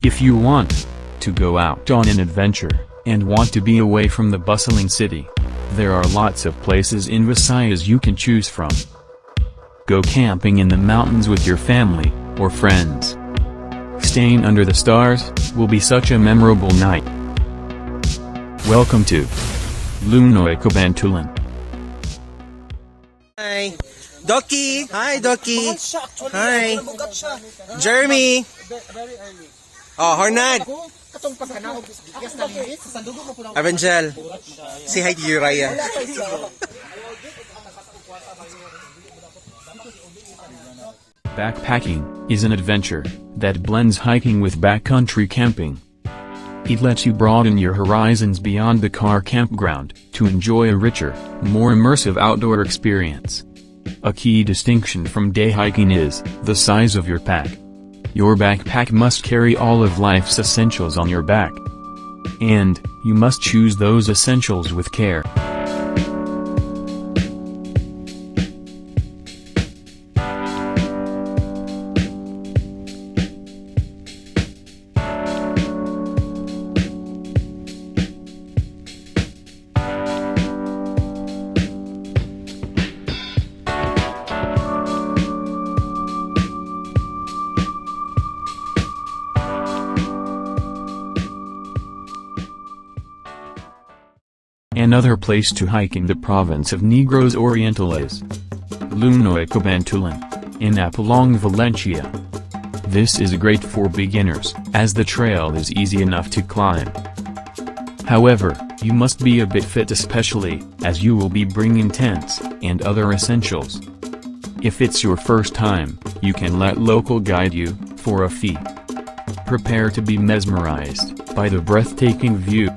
If you want to go out on an adventure, and want to be away from the bustling city, there are lots of places in Visayas you can choose from. Go camping in the mountains with your family, or friends. Staying under the stars will be such a memorable night. Welcome to Lunoy, Cabantulan. Hi, Doki. Hi, Doki. Hi, Jeremy. Oh, Hornad. Avengel. Say hi to Uriah. Backpacking is an adventure that blends hiking with backcountry camping. It lets you broaden your horizons beyond the car campground to enjoy a richer, more immersive outdoor experience. A key distinction from day hiking is the size of your pack. Your backpack must carry all of life's essentials on your back. And you must choose those essentials with care. Another place to hike in the province of Negros Oriental is Lunoy, Cabantulan, in Apong, Valencia. This is great for beginners, as the trail is easy enough to climb. However, you must be a bit fit, especially as you will be bringing tents and other essentials. If it's your first time, you can let local guide you for a fee. Prepare to be mesmerized by the breathtaking view.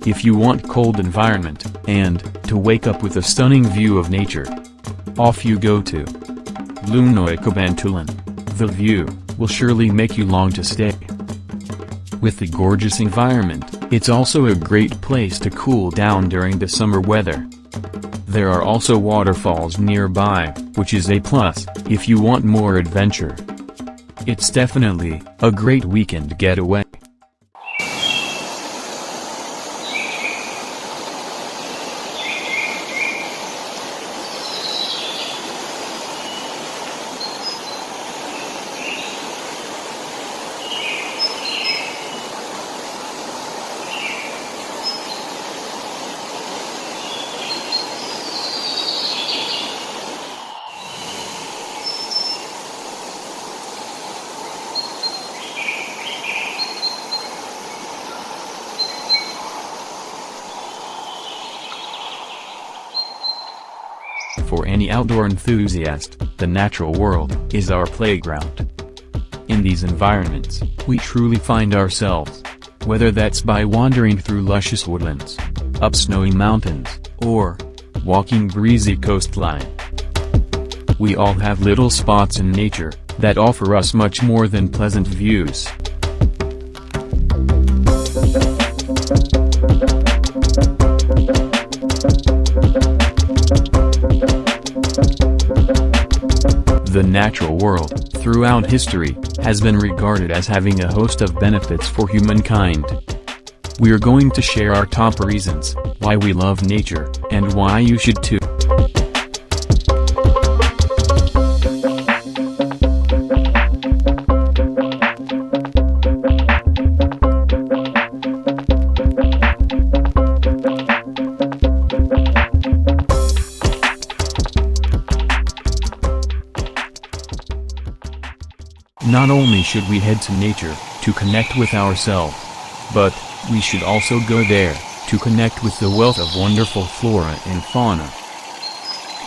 If you want cold environment, and to wake up with a stunning view of nature, off you go to Lunoy, Cabantulan. The view will surely make you long to stay. With the gorgeous environment, it's also a great place to cool down during the summer weather. There are also waterfalls nearby, which is a plus if you want more adventure. It's definitely a great weekend getaway. For any outdoor enthusiast, the natural world is our playground. In these environments, we truly find ourselves, whether that's by wandering through luscious woodlands, up snowy mountains, or walking breezy coastline. We all have little spots in nature that offer us much more than pleasant views. The natural world, throughout history, has been regarded as having a host of benefits for humankind. We're going to share our top reasons why we love nature, and why you should too. Not only should we head to nature to connect with ourselves, but we should also go there to connect with the wealth of wonderful flora and fauna.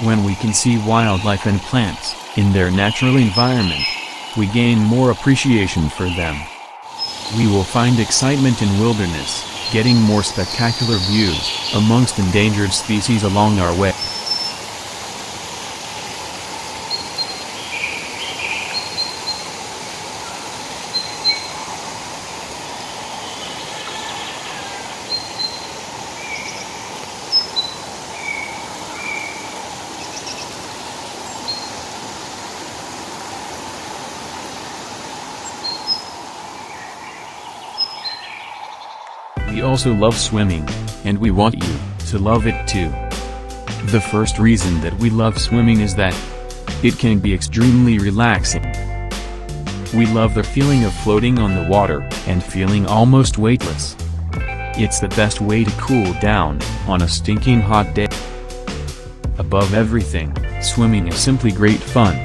When we can see wildlife and plants in their natural environment, we gain more appreciation for them. We will find excitement in wilderness, getting more spectacular views, amongst endangered species along our way. We also love swimming, and we want you to love it too. The first reason that we love swimming is that it can be extremely relaxing. We love the feeling of floating on the water and feeling almost weightless. It's the best way to cool down on a stinking hot day. Above everything, swimming is simply great fun.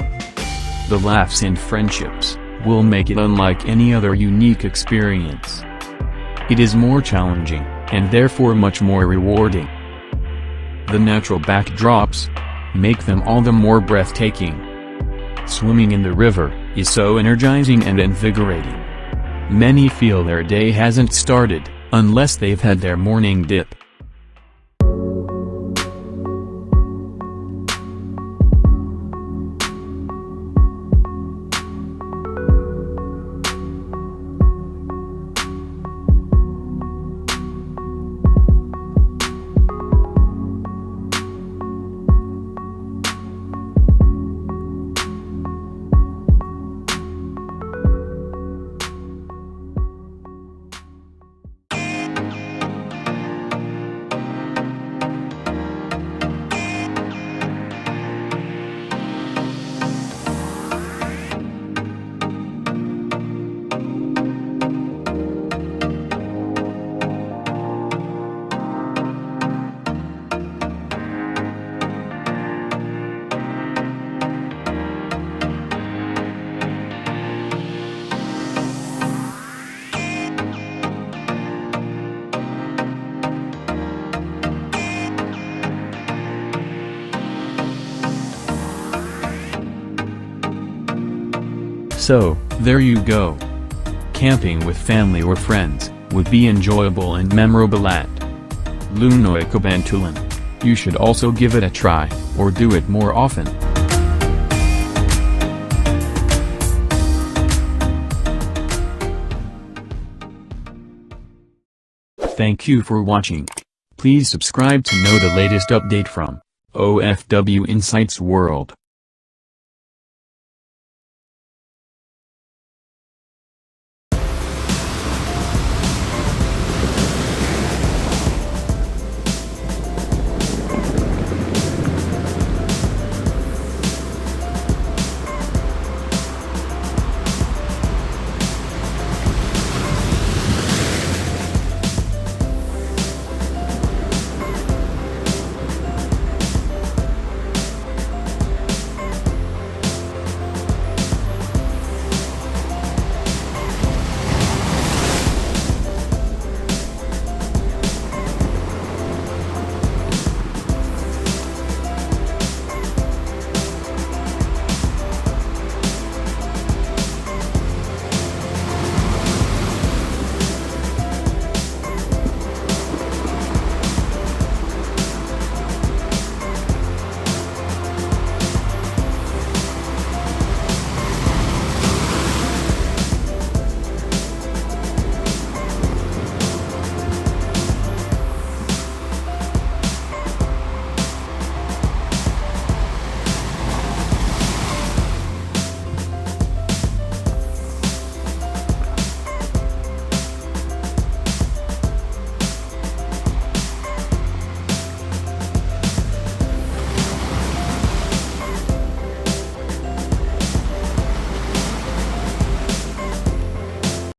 The laughs and friendships will make it unlike any other unique experience. It is more challenging, and therefore much more rewarding. The natural backdrops make them all the more breathtaking. Swimming in the river is so energizing and invigorating. Many feel their day hasn't started unless they've had their morning dip. So, there you go. Camping with family or friends would be enjoyable and memorable at Lunoy, Cabantulan. You should also give it a try, or do it more often. Thank you for watching. Please subscribe to know the latest update from OFW Insights World.